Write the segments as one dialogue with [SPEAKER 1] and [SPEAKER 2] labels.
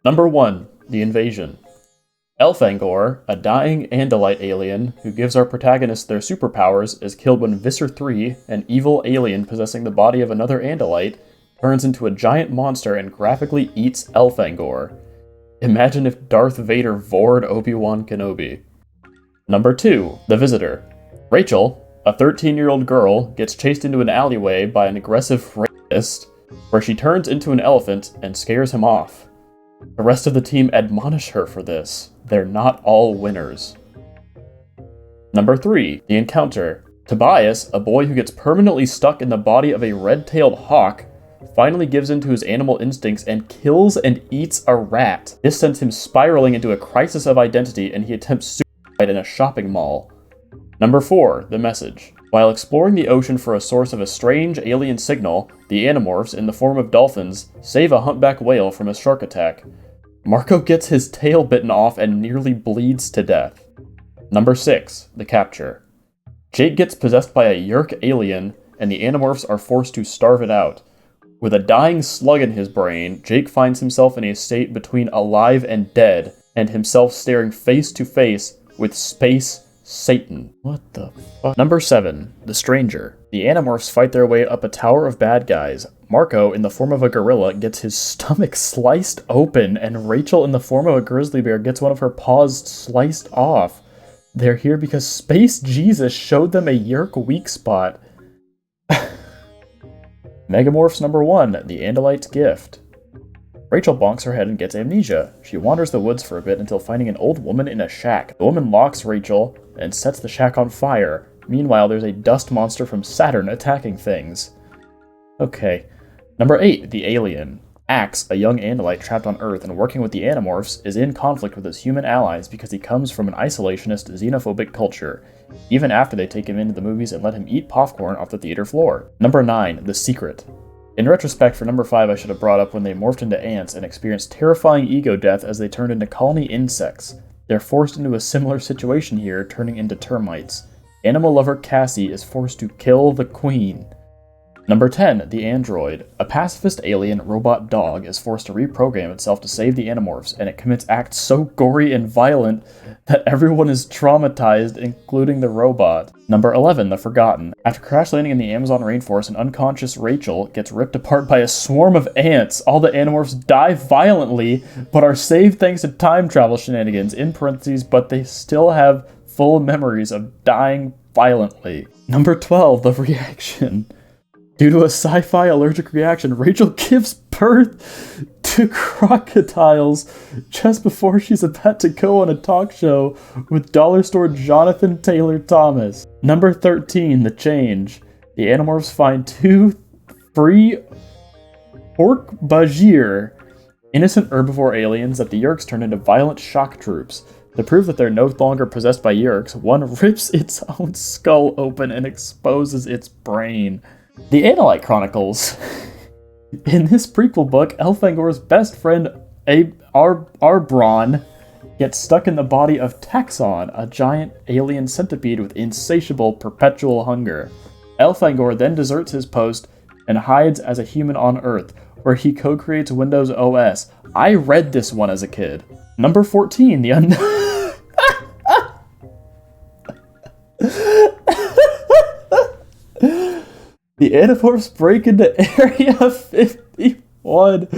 [SPEAKER 1] Number 1. The Invasion. Elfangor, a dying Andalite alien who gives our protagonists their superpowers, is killed when Visser 3, an evil alien possessing the body of another Andalite, turns into a giant monster and graphically eats Elfangor. Imagine if Darth Vader vored Obi-Wan Kenobi. Number 2. The Visitor. Rachel, a 13-year-old girl, gets chased into an alleyway by an aggressive rapist, where she turns into an elephant and scares him off. The rest of the team admonish her for this. They're not all winners. Number 3. The Encounter. Tobias, a boy who gets permanently stuck in the body of a red-tailed hawk, finally gives in to his animal instincts and kills and eats a rat. This sends him spiraling into a crisis of identity, and he attempts suicide in a shopping mall. Number 4. The Message. While exploring the ocean for a source of a strange alien signal, the Animorphs, in the form of dolphins, save a humpback whale from a shark attack. Marco gets his tail bitten off and nearly bleeds to death. Number 6. The Capture. Jake gets possessed by a Yeerk alien, and the Animorphs are forced to starve it out. With a dying slug in his brain, Jake finds himself in a state between alive and dead, and himself staring face to face with Space Satan. What the fuck? Number 7. The Stranger. The Animorphs fight their way up a tower of bad guys. Marco, in the form of a gorilla, gets his stomach sliced open, and Rachel, in the form of a grizzly bear, gets one of her paws sliced off. They're here because Space Jesus showed them a Yeerk weak spot. Megamorphs number 1. The Andalite's Gift. Rachel bonks her head and gets amnesia. She wanders the woods for a bit until finding an old woman in a shack. The woman locks Rachel and sets the shack on fire. Meanwhile, there's a dust monster from Saturn attacking things. Okay. Number 8. The Alien. Axe, a young Andalite trapped on Earth and working with the Animorphs, is in conflict with his human allies because he comes from an isolationist, xenophobic culture, even after they take him into the movies and let him eat popcorn off the theater floor. Number 9. The Secret. In retrospect, for number 5, I should have brought up when they morphed into ants and experienced terrifying ego death as they turned into colony insects. They're forced into a similar situation here, turning into termites. Animal lover Cassie is forced to kill the queen. Number 10. The Android. A pacifist alien robot dog is forced to reprogram itself to save the Animorphs, and it commits acts so gory and violent that everyone is traumatized, including the robot. Number 11. The Forgotten. After crash landing in the Amazon rainforest, an unconscious Rachel gets ripped apart by a swarm of ants. All the Animorphs die violently, but are saved thanks to time travel shenanigans, in parentheses, but they still have full memories of dying violently. Number 12. The Reaction. Due to a sci-fi allergic reaction, Rachel gives birth to crocodiles just before she's about to go on a talk show with dollar store Jonathan Taylor Thomas. Number 13, The Change. The Animorphs find 2 free Hork-Bajir, innocent herbivore aliens that the Yeerks turn into violent shock troops. To prove that they're no longer possessed by Yeerks, one rips its own skull open and exposes its brain. The Andalite Chronicles. In this prequel book, Elfangor's best friend, Arbron, gets stuck in the body of Taxon, a giant alien centipede with insatiable perpetual hunger. Elfangor then deserts his post and hides as a human on Earth, where he co-creates Windows OS. I read this one as a kid. Number 14, The Unknown. The Animorphs break into Area 51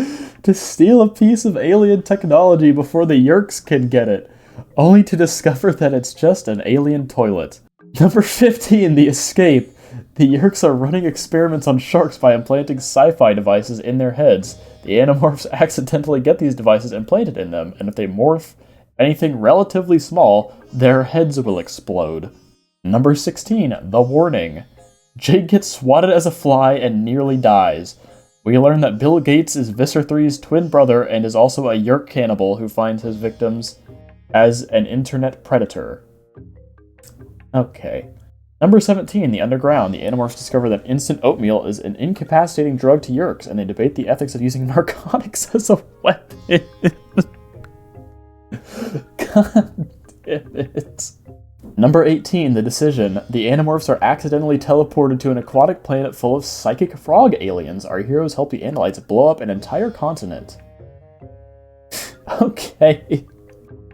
[SPEAKER 1] to steal a piece of alien technology before the Yeerks can get it, only to discover that it's just an alien toilet. Number 15, The Escape. The Yeerks are running experiments on sharks by implanting sci-fi devices in their heads. The Animorphs accidentally get these devices implanted in them, and if they morph anything relatively small, their heads will explode. Number 16, The Warning. Jake gets swatted as a fly and nearly dies. We learn that Bill Gates is Visser 3's twin brother and is also a Yeerk cannibal who finds his victims as an internet predator. Okay. Number 17, The Underground. The Animorphs discover that instant oatmeal is an incapacitating drug to Yeerks, and they debate the ethics of using narcotics as a weapon. God damn it. Number 18, The Decision. The Animorphs are accidentally teleported to an aquatic planet full of psychic frog aliens. Our heroes help the Andalites blow up an entire continent. Okay.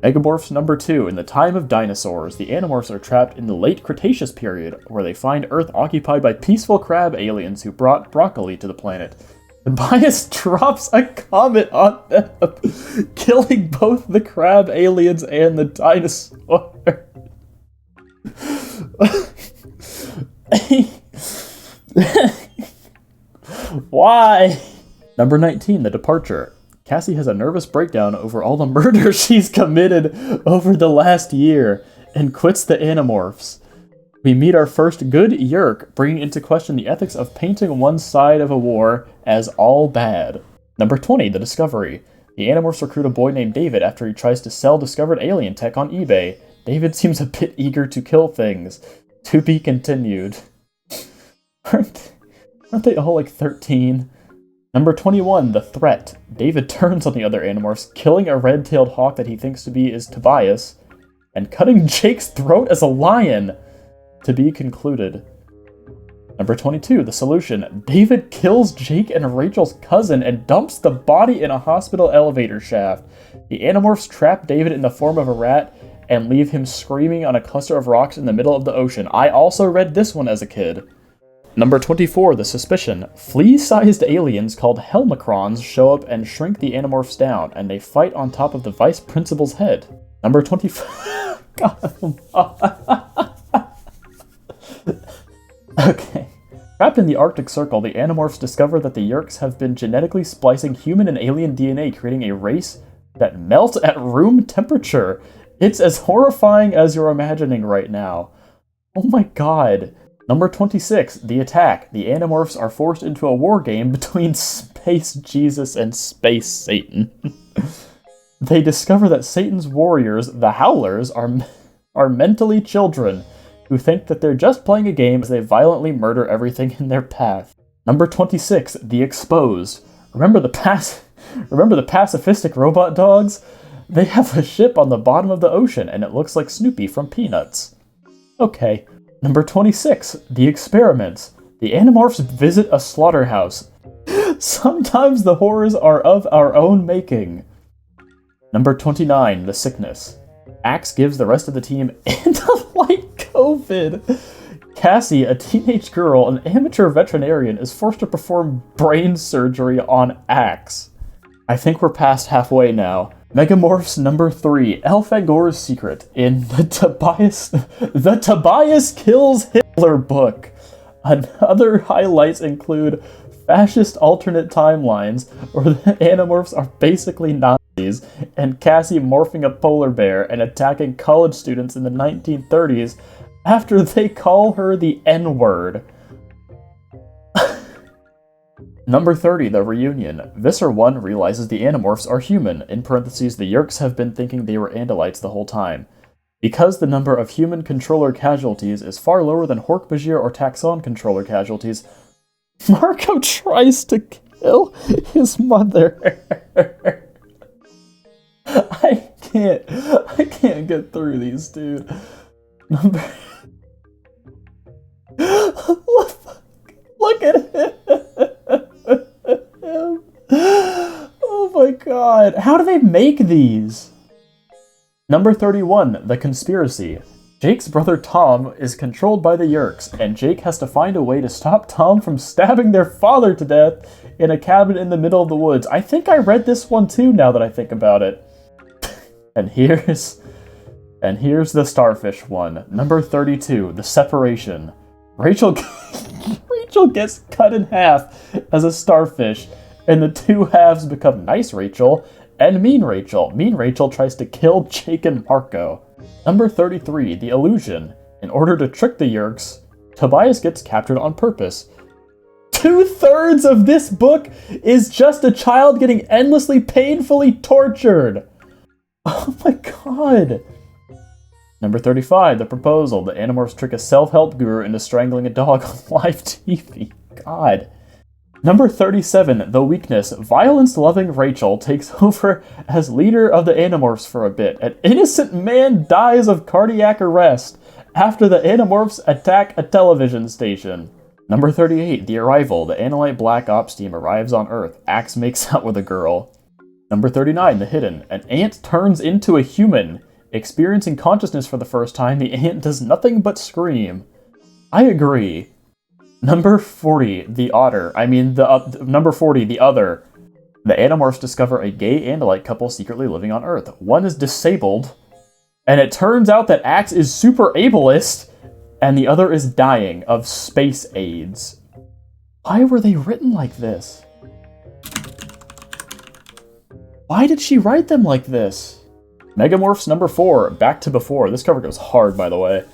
[SPEAKER 1] Megamorphs number 2. In the time of dinosaurs, the Animorphs are trapped in the late Cretaceous period, where they find Earth occupied by peaceful crab aliens who brought broccoli to the planet. Tobias drops a comet on them, killing both the crab aliens and the dinosaur. Why? Number 19, The Departure. Cassie has a nervous breakdown over all the murder she's committed over the last year and quits the Animorphs. We meet our first good Yeerk, bringing into question the ethics of painting one side of a war as all bad. Number 20, The Discovery. The Animorphs recruit a boy named David after he tries to sell discovered alien tech on eBay. David seems a bit eager to kill things. To be continued. Aren't they all like 13? Number 21, The Threat. David turns on the other Animorphs, killing a red-tailed hawk that he thinks to be is Tobias, and cutting Jake's throat as a lion. To be concluded. Number 22, The Solution. David kills Jake and Rachel's cousin and dumps the body in a hospital elevator shaft. The Animorphs trap David in the form of a rat and leave him screaming on a cluster of rocks in the middle of the ocean. I also read this one as a kid. Number 24, The Suspicion. Flea-sized aliens called Helmicrons show up and shrink the Animorphs down, and they fight on top of the Vice Principal's head. Number 25... Okay. Trapped in the Arctic Circle, the Animorphs discover that the Yeerks have been genetically splicing human and alien DNA, creating a race that melts at room temperature. It's as horrifying as you're imagining right now. Oh my god. Number 26, The Attack. The Animorphs are forced into a war game between Space Jesus and Space Satan. They discover that Satan's warriors, the Howlers, are mentally children who think that they're just playing a game as they violently murder everything in their path. Number 26, The Exposed. Remember the pacifistic robot dogs? They have a ship on the bottom of the ocean, and it looks like Snoopy from Peanuts. Okay. Number 26, The Experiments. The Animorphs visit a slaughterhouse. Sometimes the horrors are of our own making. Number 29, The Sickness. Axe gives the rest of the team Andalite COVID. Cassie, a teenage girl, an amateur veterinarian, is forced to perform brain surgery on Axe. I think we're past halfway now. Megamorphs number 3, Elfangor's Secret, in the Tobias Kills Hitler book. Other highlights include fascist alternate timelines, where the Animorphs are basically Nazis, and Cassie morphing a polar bear and attacking college students in the 1930s after they call her the N-word. Number 30, The Reunion. Visser 1 realizes the Animorphs are human. In parentheses, the Yeerks have been thinking they were Andalites the whole time. Because the number of human controller casualties is far lower than Hork-Bajir or Taxon controller casualties, Marco tries to kill his mother. I can't get through these, dude. Look at him. Oh my god. How do they make these? Number 31, The Conspiracy. Jake's brother Tom is controlled by the Yeerks, and Jake has to find a way to stop Tom from stabbing their father to death in a cabin in the middle of the woods. I think I read this one too, now that I think about it. And here's the Starfish one. Number 32, The Separation. Rachel gets cut in half as a starfish, and the two halves become Nice Rachel and Mean Rachel. Mean Rachel tries to kill Jake and Marco. Number 33, The Illusion. In order to trick the Yeerks, Tobias gets captured on purpose. 2/3 of this book is just a child getting endlessly painfully tortured. Oh my god. Number 35, The Proposal. The Animorphs trick a self-help guru into strangling a dog on live TV. God. Number 37, The Weakness. Violence-loving Rachel takes over as leader of the Animorphs for a bit. An innocent man dies of cardiac arrest after the Animorphs attack a television station. Number 38, The Arrival. The Andalite Black Ops team arrives on Earth. Axe makes out with a girl. Number 39, The Hidden. An ant turns into a human. Experiencing consciousness for the first time, the ant does nothing but scream. I agree. Number 40, The Otter. Number 40, The Other. The Animorphs discover a gay Andalite couple secretly living on Earth. One is disabled, and it turns out that Axe is super ableist, and the other is dying of space AIDS. Why were they written like this? Why did she write them like this? Megamorphs number 4, Back to Before. This cover goes hard, by the way.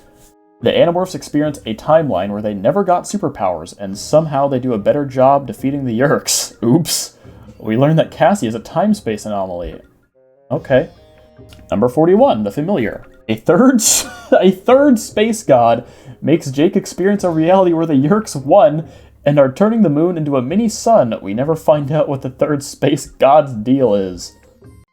[SPEAKER 1] The Animorphs experience a timeline where they never got superpowers, and somehow they do a better job defeating the Yeerks. Oops. We learn that Cassie is a time-space anomaly. Okay. Number 41, The Familiar. A third space god makes Jake experience a reality where the Yeerks won and are turning the moon into a mini sun. We never find out what the third space god's deal is.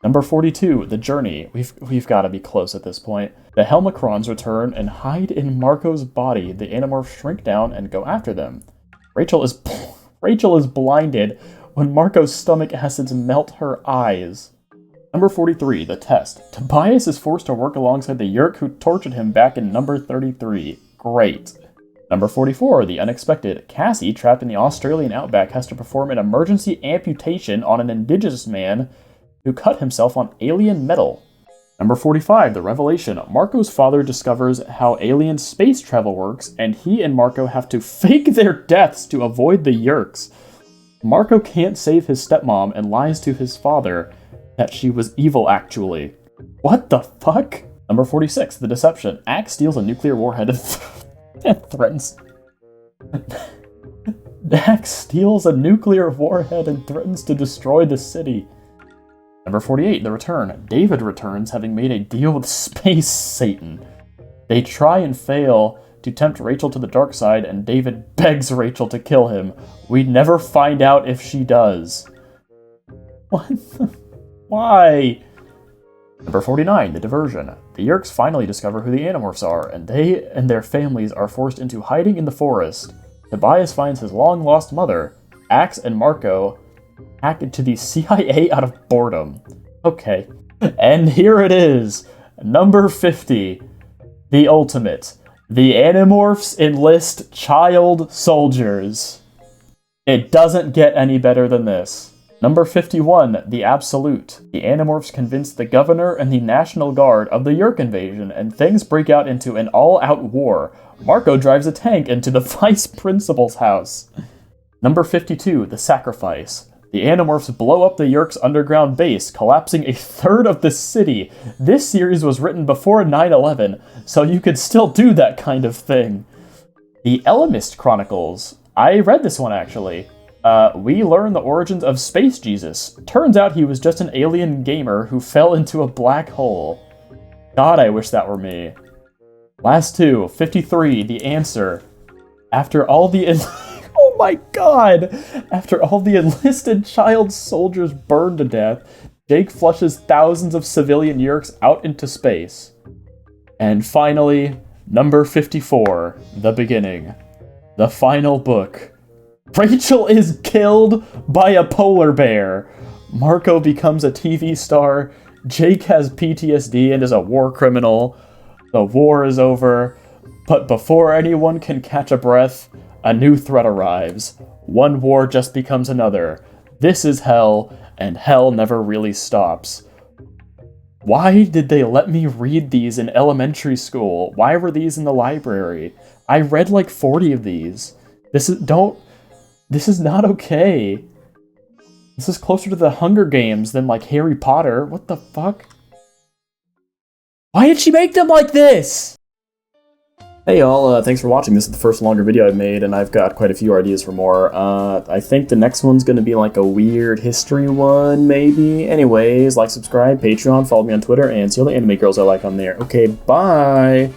[SPEAKER 1] Number 42, The Journey. We've got to be close at this point. The Helmicrons return and hide in Marco's body. The Animorphs shrink down and go after them. Rachel is blinded when Marco's stomach acids melt her eyes. Number 43, The Test. Tobias is forced to work alongside the Yeerk who tortured him back in number 33. Great. Number 44, The Unexpected. Cassie, trapped in the Australian outback, has to perform an emergency amputation on an indigenous man who cut himself on alien metal. Number 45, The Revelation. Marco's father discovers how alien space travel works, and he and Marco have to fake their deaths to avoid the Yeerks. Marco can't save his stepmom and lies to his father that she was evil actually. What the fuck? Number 46, The Deception. Axe steals a nuclear warhead and threatens... Axe steals a nuclear warhead and threatens to destroy the city. Number 48, The Return. David returns, having made a deal with Space Satan. They try and fail to tempt Rachel to the dark side, and David begs Rachel to kill him. We never find out if she does. What the... Why? Number 49, The Diversion. The Yeerks finally discover who the Animorphs are, and they and their families are forced into hiding in the forest. Tobias finds his long-lost mother. Axe and Marco hack into the CIA out of boredom. Okay. And here it is. Number 50. The Ultimate. The Animorphs enlist child soldiers. It doesn't get any better than this. Number 51, The Absolute. The Animorphs convince the governor and the National Guard of the Yeerk invasion, and things break out into an all-out war. Marco drives a tank into the vice principal's house. Number 52, The Sacrifice. The Animorphs blow up the Yeerk's underground base, collapsing a third of the city. This series was written before 9/11, so you could still do that kind of thing. The Elemist Chronicles. I read this one, actually. We learn the origins of Space Jesus. Turns out he was just an alien gamer who fell into a black hole. God, I wish that were me. Last two. 53, The Answer. After all the... Oh my god! After all the enlisted child soldiers burn to death, Jake flushes thousands of civilian Yeerks out into space. And finally, number 54, The Beginning. The final book. Rachel is killed by a polar bear. Marco becomes a TV star. Jake has PTSD and is a war criminal. The war is over. But before anyone can catch a breath, a new threat arrives. One war just becomes another. This is hell, and hell never really stops. Why did they let me read these in elementary school? Why were these in the library? I read like 40 of these. This is not okay. This is closer to the Hunger Games than like Harry Potter. What the fuck? Why did she make them like this? Hey y'all, thanks for watching. This is the first longer video I've made, and I've got quite a few ideas for more. I think the next one's gonna be like a weird history one, maybe? Anyways, like, subscribe, Patreon, follow me on Twitter, and see all the anime girls I like on there. Okay, bye!